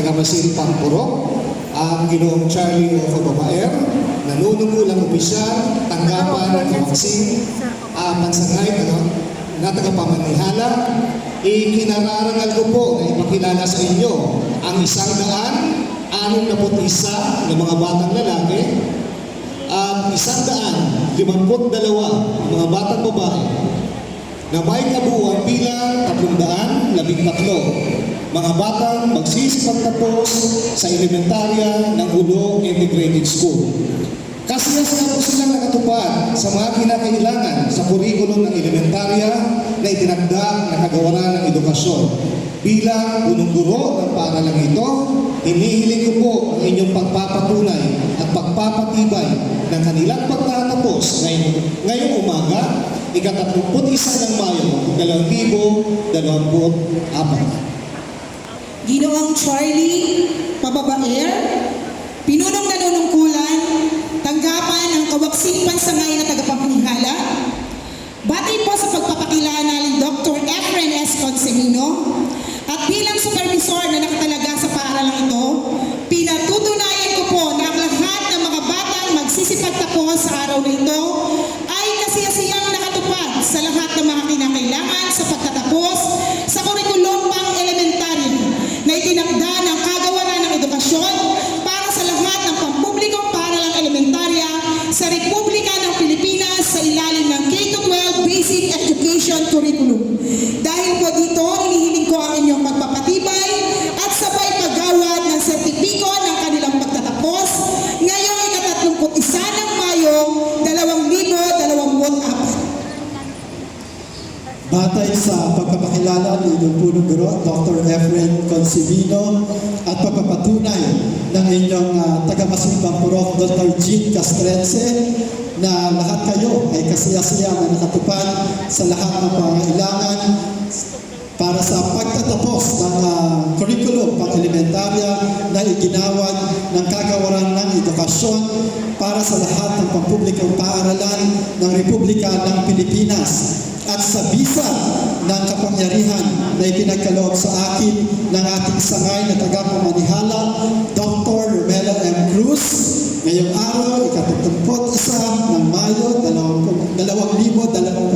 taga-Masin Pampurok, ang Ginoong Charlie of Babaer, nanunungkulang opisyal, tanggapan ng vaccine, pansangay na tagapamanihala. Ikinararangal ko po na ipakilala sa inyo ang 161 na mga batang lalaki at 152 mga batang babae na may kabuuan bilang 313 mga batang magsisipagtapos sa elementarya ng Ulo Integrated School. Kasiyas-siya po silang nakatupad sa mga kinakailangan sa kurikulum ng elementarya na itinagda na kagawaran ng edukasyon. Bilang unang guro ng paaralang ito, hinihiling ko po ang inyong pagpapatunay at pagpapatibay ng kanilang pagtatapos ngayong umaga, ika-31 ng Mayo, 2024. Ginoong Charlie Pababaer, pinunong nanunungkulan, tanggapan ng kawaksing pansangay na tagapamanihala. Batay po sa pagpapakilala ng Dr. Efren S. Consimino at bilang supervisor na nakatalaga sa paaralang ito, pinatutunayan ko po na ang lahat ng mga batang magsisipagtapos sa araw na ito ay kasiyasiyang nakatupad sa lahat ng mga kinakailangan sa pagtatapos sa kurikulum pang elementarya na itinakda ng kagawaran ng edukasyon para sa lahat ng pampublikong paaralang elementarya sa Republika ng Pilipinas sa ilalim ng K-12 Basic Education Curriculum. Dahil po dito, inihiling ko ang inyong pagpapatibay at sabay paggawad ng sertipiko ng kanilang pagtatapos ngayong ika-31 ng Mayo, 2024. Batay sa pagpapakilala ni Punong Guro, Dr. Efren Consimino, at pagpapatunay ng inyong taga-Masin Pampurok, Dr. Jean Castrense, na lahat kayo ay kasiyasiya na nakatupad sa lahat ng pangailangan para sa pagtatapos ng curriculum pang elementarya na iginawad ng kagawaran ng edukasyon para sa lahat ng pampublikong paaralan ng Republika ng Pilipinas. At sa bisa ng kapangyarihan na ipinagkaloob sa akin ng ating sangay na tagapamanihala, Dr. Romelo M. Cruz, ngayong araw, ika-31 ng Mayo, 2024,